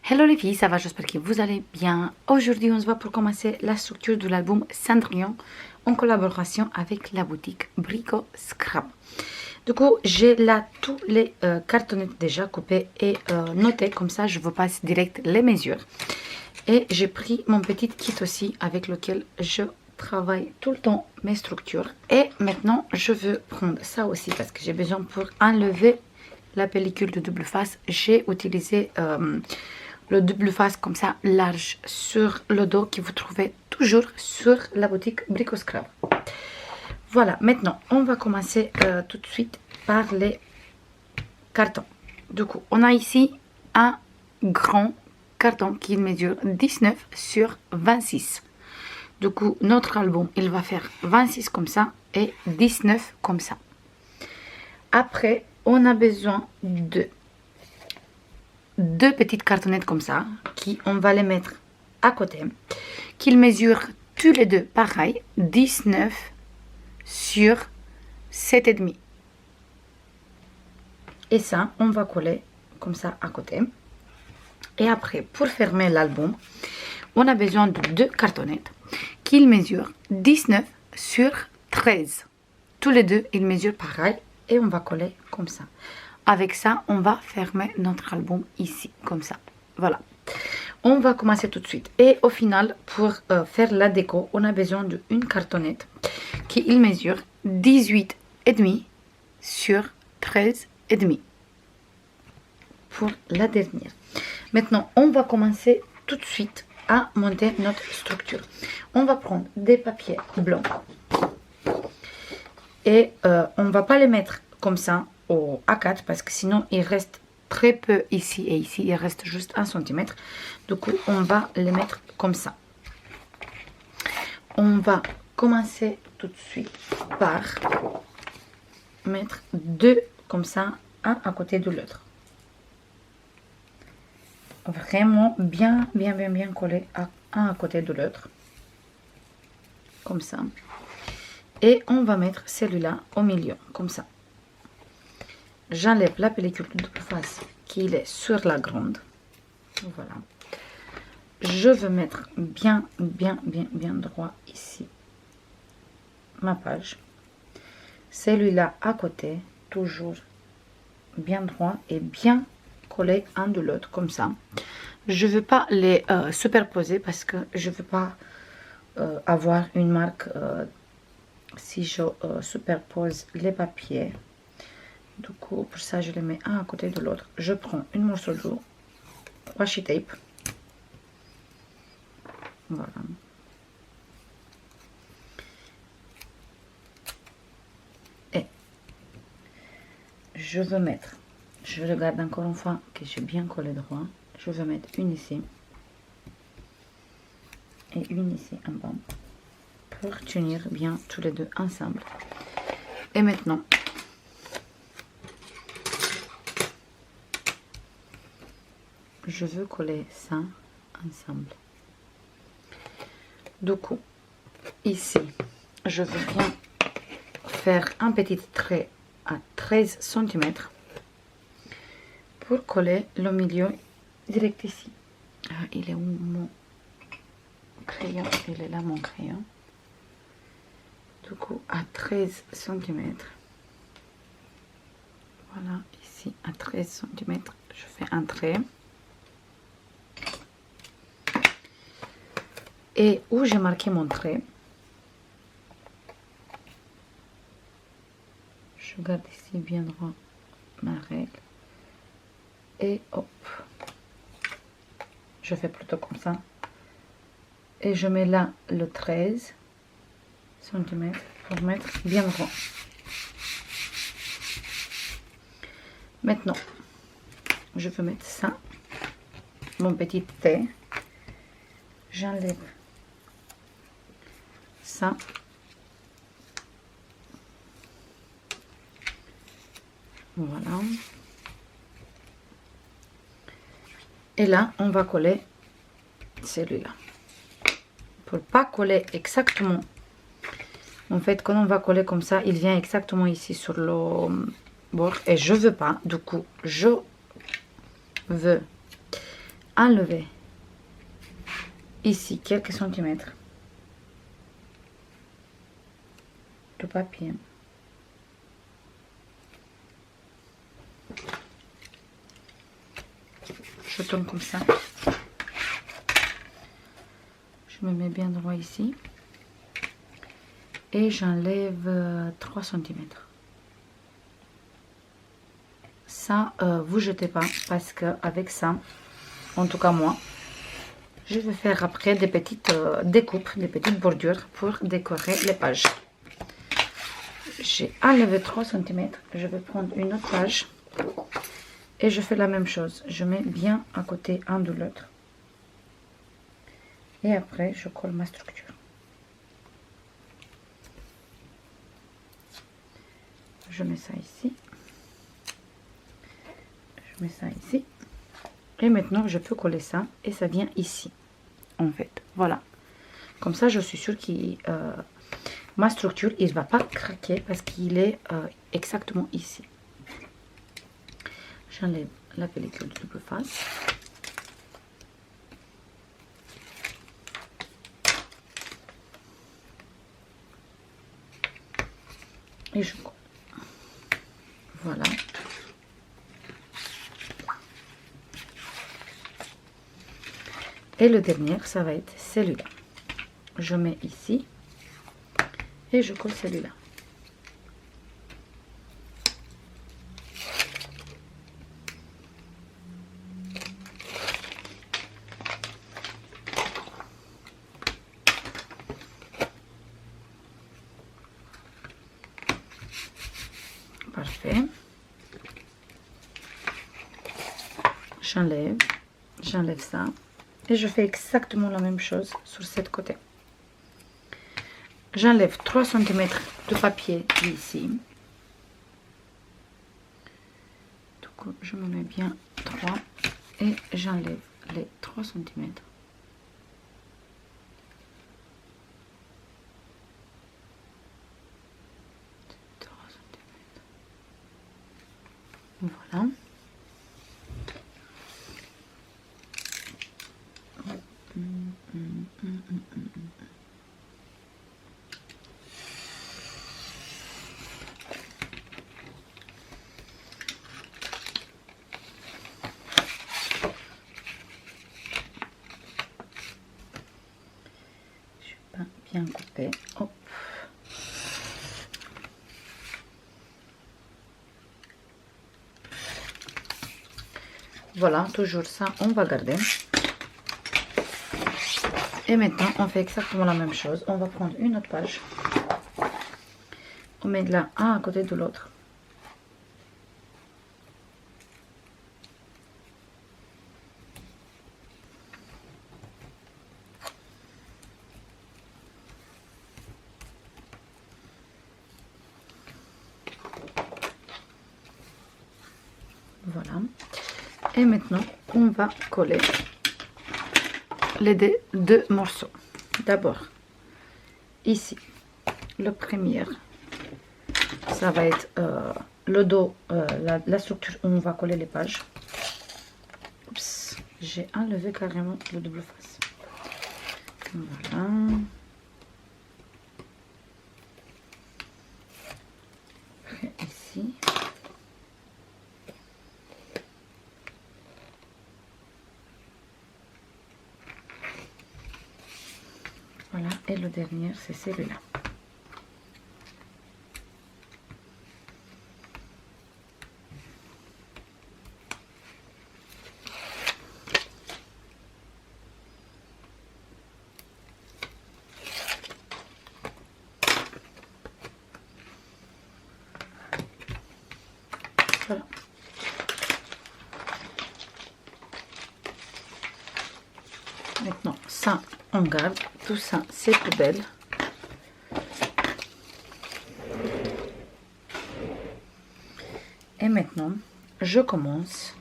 Hello les filles, ça va? J'espère que vous allez bien. Aujourd'hui, on se voit pour commencer la structure de l'album Cendrillon en collaboration avec la boutique Brico Scrap. Du coup, j'ai là tous les cartonnettes déjà coupés et notés, comme ça je vous passe direct les mesures. Et j'ai pris mon petit kit aussi avec lequel je travaille tout le temps mes structures. Et maintenant, je veux prendre ça aussi parce que j'ai besoin pour enlever la pellicule de double face. J'ai utilisé le double face comme ça large sur le dos que vous trouvez toujours sur la boutique Brico Scrap. Voilà, maintenant on va commencer tout de suite par les cartons. Du coup, on a ici un grand carton qui mesure 19 sur 26. Du coup, notre album, il va faire 26 comme ça et 19 comme ça. Après, on a besoin de deux petites cartonnettes comme ça, qui on va les mettre à côté, qu'ils mesurent tous les deux pareil, 19 sur 7,5. Et ça, on va coller comme ça à côté. Et après, pour fermer l'album, on a besoin de deux cartonnettes qu'ils mesurent 19 sur 13. Tous les deux, ils mesurent pareil et on va coller comme ça. Avec ça, on va fermer notre album ici, comme ça. Voilà. On va commencer tout de suite. Et au final, pour faire la déco, on a besoin d'une cartonnette qui il mesure 18,5 sur 13,5. Pour la dernière. Maintenant, on va commencer tout de suite à monter notre structure. On va prendre des papiers blancs. Et on ne va pas les mettre comme ça au A4 parce que sinon il reste très peu ici et ici, il reste juste 1 cm. Du coup, on va les mettre comme ça. On va commencer tout de suite par mettre deux comme ça, un à côté de l'autre. Vraiment bien collé un à côté de l'autre. Comme ça. Et on va mettre celui-là au milieu, comme ça. J'enlève la pellicule de double face qui est sur la grande. Voilà. Je veux mettre bien droit ici ma page. Celui-là à côté, toujours bien droit et bien collé un de l'autre, comme ça. Je ne veux pas les superposer parce que je ne veux pas avoir une marque si je superpose les papiers. Du coup, pour ça, je les mets un à côté de l'autre. Je prends une morceau de washi tape. Voilà. Et je veux mettre, je regarde encore une fois que j'ai bien collé droit. Je veux mettre une ici. Et une ici en bas. Pour tenir bien tous les deux ensemble. Et maintenant, je veux coller ça ensemble. Du coup, ici, je veux bien faire un petit trait à 13 cm pour coller le milieu direct ici. Ah, il est où mon crayon? Il est là mon crayon. Du coup, à 13 cm. Voilà, ici à 13 cm, je fais un trait. Et où j'ai marqué mon trait, je garde ici bien droit ma règle. Et hop, je fais plutôt comme ça. Et je mets là le 13 cm pour mettre bien droit. Maintenant, je veux mettre ça, mon petit T. J'enlève ça. Voilà. Et là, on va coller celui-là. Pour pas coller exactement. En fait, quand on va coller comme ça, il vient exactement ici sur le bord. Et je veux pas. Du coup, je veux enlever ici quelques centimètres de papier. Je tourne comme ça. Je me mets bien droit ici. Et j'enlève 3 centimètres. Ça, vous jetez pas parce qu'avec ça, en tout cas moi, je vais faire après des petites découpes, des petites bordures pour décorer les pages. J'ai enlevé 3 centimètres. Je vais prendre une autre page et je fais la même chose. Je mets bien à côté un de l'autre. Et après, je colle ma structure. Je mets ça ici. Je mets ça ici. Et maintenant, je peux coller ça. Et ça vient ici, en fait. Voilà. Comme ça, je suis sûre que ma structure, il ne va pas craquer parce qu'il est exactement ici. J'enlève la pellicule de double face. Et je colle. Voilà. Et le dernier, ça va être celui-là. Je mets ici et je colle celui-là. Parfait. J'enlève ça. Et je fais exactement la même chose sur cette côté. J'enlève 3 centimètres de papier ici. Donc je me mets bien 3 et j'enlève les 3 centimètres. Voilà. Je suis pas bien coupée. Hop. Voilà, toujours ça, on va garder. Et maintenant, on fait exactement la même chose. On va prendre une autre page. On met de là un à côté de l'autre. Voilà. Et maintenant, on va coller les deux morceaux. D'abord, ici, le premier, ça va être le dos, la structure où on va coller les pages. Oups, j'ai enlevé carrément le double face. Voilà. Après, ici. Voilà, et le dernier, c'est celui-là. Voilà. Maintenant, ça, on garde. Tout ça, c'est poubelle. Et maintenant, je commence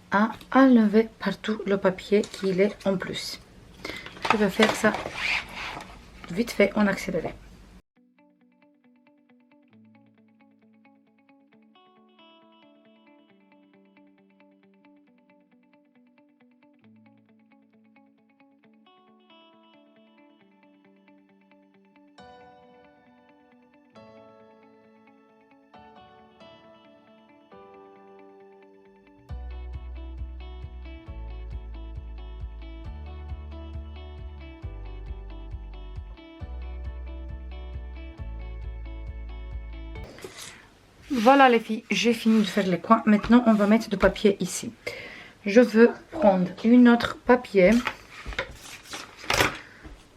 à enlever partout le papier qu'il est en plus. Je vais faire ça vite fait en accéléré. Voilà les filles, j'ai fini de faire les coins. Maintenant, on va mettre du papier ici. Je veux prendre une autre papier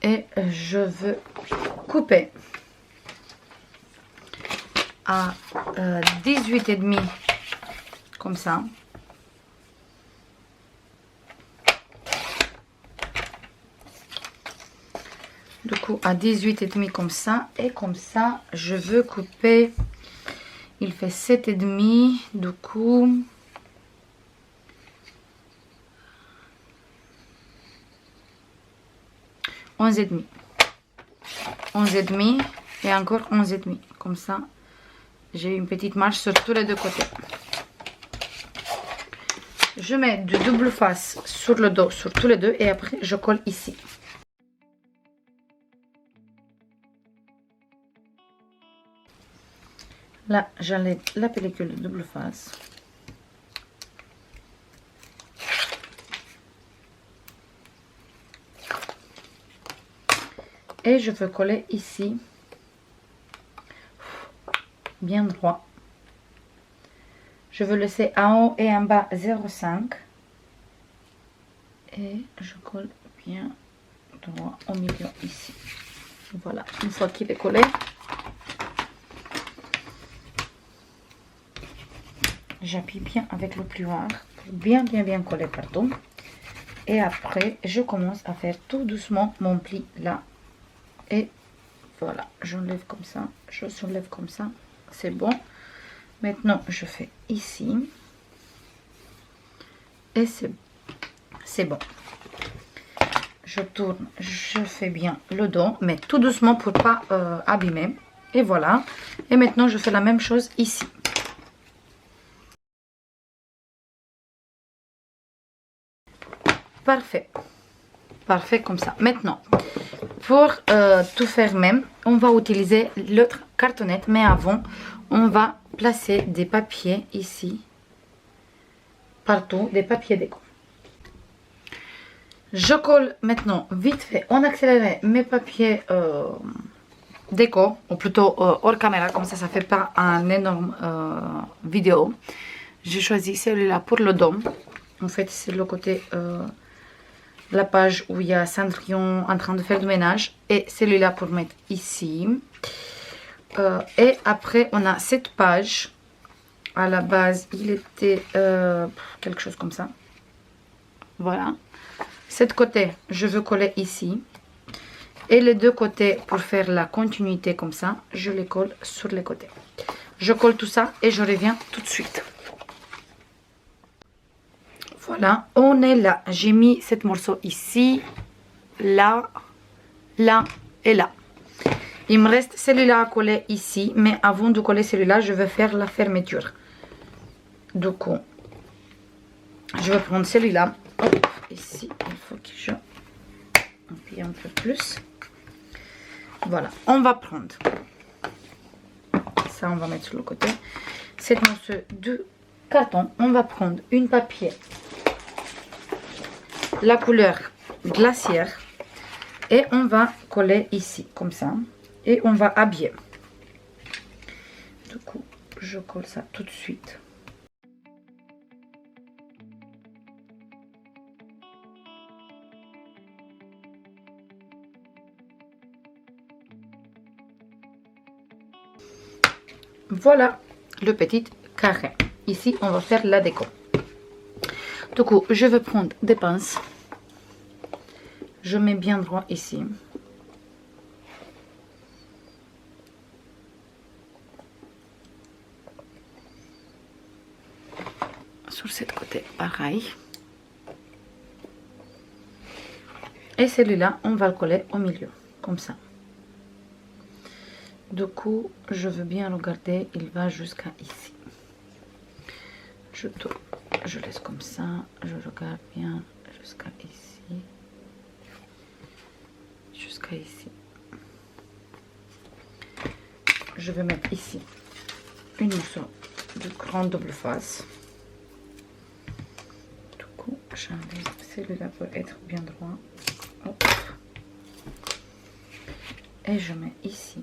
et je veux couper à 18,5 comme ça. Du coup, à 18,5 comme ça. Et comme ça, je veux couper. Il fait 7,5. Du coup, 11,5. 11,5 et encore 11,5. Comme ça, j'ai une petite marge sur tous les deux côtés. Je mets du double face sur le dos, sur tous les deux. Et après, je colle ici. Là, j'enlève la pellicule de double face. Et je veux coller ici. Bien droit. Je veux laisser en haut et en bas 0,5. Et je colle bien droit au milieu ici. Voilà, une fois qu'il est collé. J'appuie bien avec le plioir pour bien coller partout. Et après, je commence à faire tout doucement mon pli là. Et voilà, j'enlève comme ça, je soulève comme ça. C'est bon. Maintenant, je fais ici. Et c'est bon. Je tourne, je fais bien le dos, mais tout doucement pour pas abîmer. Et voilà. Et maintenant, je fais la même chose ici. Parfait. Parfait comme ça. Maintenant, pour tout faire même, on va utiliser l'autre cartonnette. Mais avant, on va placer des papiers ici. Partout, des papiers déco. Je colle maintenant vite fait en accéléré mes papiers déco. Ou plutôt hors caméra. Comme ça fait pas un énorme vidéo. J'ai choisi celui-là pour le dos. En fait, c'est le côté... la page où il y a Cendrillon en train de faire du ménage. Et celui-là pour mettre ici. Et après, on a cette page. À la base, il était quelque chose comme ça. Voilà. Cet côté, je veux coller ici. Et les deux côtés, pour faire la continuité comme ça, je les colle sur les côtés. Je colle tout ça et je reviens tout de suite. Voilà, on est là. J'ai mis cet morceau ici, là, là et là. Il me reste celui-là à coller ici. Mais avant de coller celui-là, je vais faire la fermeture. Du coup, je vais prendre celui-là. Ici, il faut que je appuie un peu plus. Voilà, on va prendre. Ça, on va mettre sur le côté. Cette morceau de carton, on va prendre une papier. La couleur glaciaire. Et on va coller ici, comme ça. Et on va habiller. Du coup, je colle ça tout de suite. Voilà le petit carré. Ici, on va faire la déco. Du coup, je vais prendre des pinces. Je mets bien droit ici. Sur cette côté, pareil. Et celui-là, on va le coller au milieu, comme ça. Du coup, je veux bien regarder, il va jusqu'à ici. Je tourne, je laisse comme ça, je regarde bien jusqu'à ici. Jusqu'à ici. Je vais mettre ici une morceau de grande double face. Du coup, j'enlève celui-là pour être bien droit. Hop. Et je mets ici.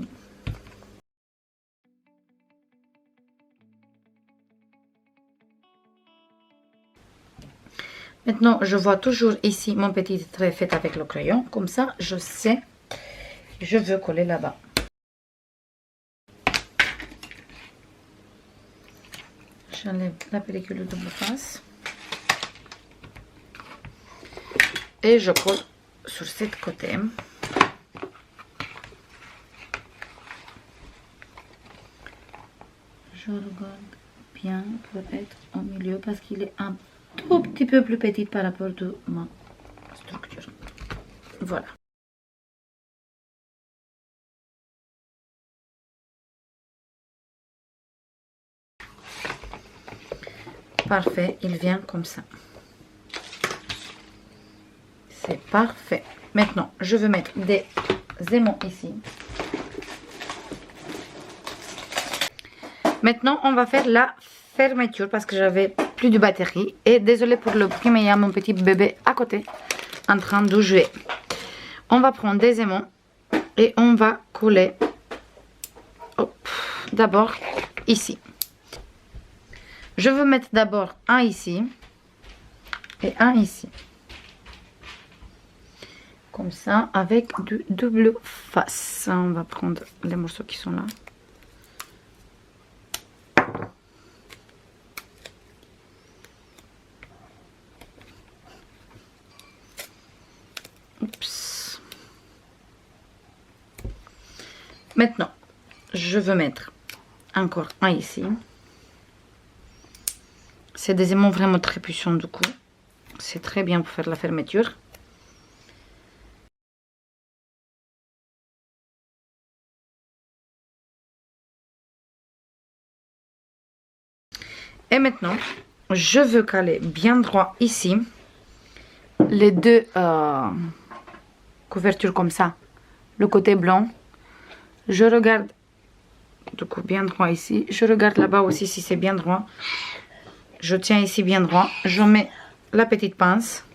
Maintenant, je vois toujours ici mon petit trait fait avec le crayon. Comme ça, je sais, je veux coller là-bas. J'enlève la pellicule de double face. Et je colle sur cette côté. Je regarde bien pour être au milieu parce qu'il est un tout petit peu plus petit par rapport à ma structure. Voilà. Parfait, il vient comme ça. C'est parfait. Maintenant, je vais mettre des aimants ici. Maintenant, on va faire la fermeture parce que j'avais plus de batterie. Et désolé pour le bruit, mais il y a mon petit bébé à côté en train de jouer. On va prendre des aimants et on va coller d'abord ici. Je veux mettre d'abord un ici et un ici. Comme ça, avec du double face. On va prendre les morceaux qui sont là. Oups. Maintenant, je veux mettre encore un ici. C'est des aimants vraiment très puissants du coup. C'est très bien pour faire la fermeture. Et maintenant, je veux caler bien droit ici les deux couvertures comme ça. Le côté blanc. Je regarde du coup bien droit ici. Je regarde là-bas aussi si c'est bien droit. Je tiens ici bien droit. Je mets la petite pince.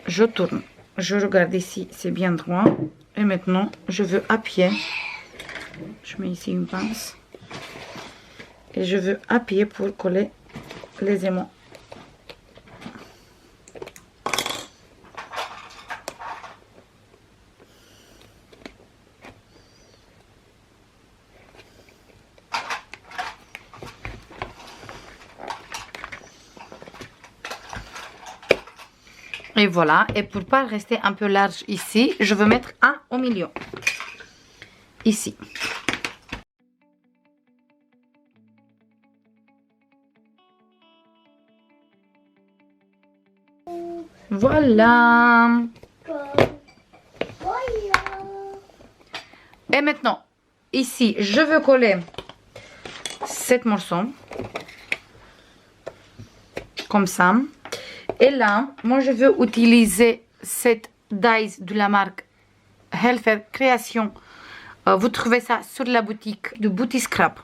Je tourne. Je regarde ici, c'est bien droit. Et maintenant, je veux appuyer. Je mets ici une pince. Et je veux appuyer pour coller les aimants. Et voilà, et pour pas rester un peu large ici, je veux mettre un au milieu. Ici. Voilà. Et maintenant, ici, je veux coller cette morceau. Comme ça. Et là, moi je veux utiliser cette dies de la marque Helfer Création. Vous trouvez ça sur la boutique de Booty Scrap.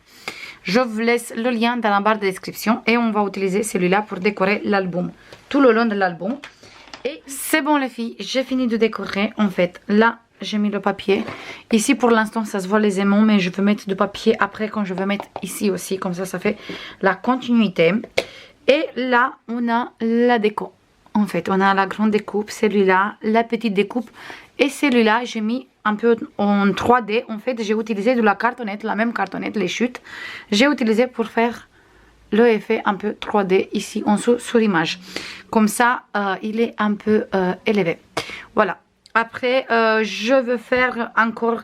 Je vous laisse le lien dans la barre de description. Et on va utiliser celui-là pour décorer l'album. Tout le long de l'album. Et c'est bon les filles, j'ai fini de décorer. En fait, là, j'ai mis le papier. Ici, pour l'instant, ça se voit les aimants. Mais je veux mettre du papier après quand je veux mettre ici aussi. Comme ça fait la continuité. Et là, on a la déco. En fait, on a la grande découpe, celui-là, la petite découpe. Et celui-là, j'ai mis un peu en 3D. En fait, j'ai utilisé de la cartonnette, la même cartonnette, les chutes. J'ai utilisé pour faire le effet un peu 3D ici en dessous sur l'image. Comme ça, il est un peu élevé. Voilà. Après, je veux faire encore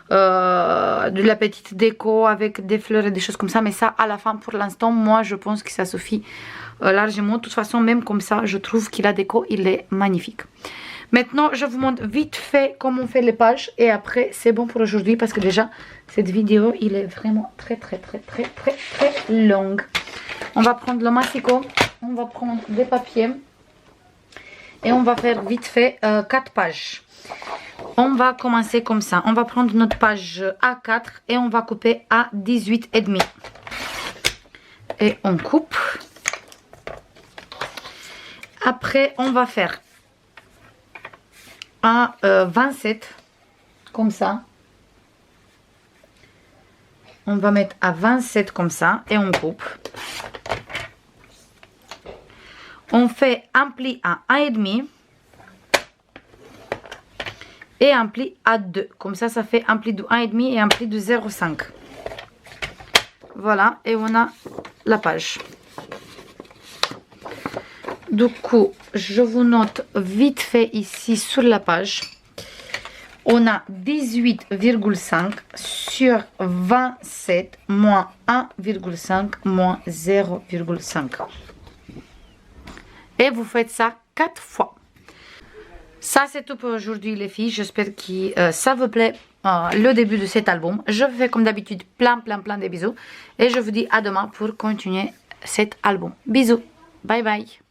de la petite déco avec des fleurs et des choses comme ça, mais ça à la fin. Pour l'instant, moi je pense que ça suffit largement. De toute façon, même comme ça, je trouve que la déco il est magnifique. Maintenant, je vous montre vite fait comment on fait les pages et après c'est bon pour aujourd'hui parce que déjà cette vidéo il est vraiment très longue. On va prendre le massicot, on va prendre des papiers et on va faire vite fait 4 pages. On va commencer comme ça. On va prendre notre page A4 et on va couper à 18,5. Et on coupe. Après, on va faire à 27. Comme ça. On va mettre à 27 comme ça. Et on coupe. On fait un pli à 1,5 et un pli à 2. Comme ça fait un pli de 1,5 et un pli de 0,5. Voilà, et on a la page. Du coup, je vous note vite fait ici sur la page. On a 18,5 sur 27 moins 1,5 moins 0,5. Et vous faites ça 4 fois. Ça, c'est tout pour aujourd'hui, les filles. J'espère que ça vous plaît, le début de cet album. Je vous fais comme d'habitude plein de bisous. Et je vous dis à demain pour continuer cet album. Bisous. Bye bye.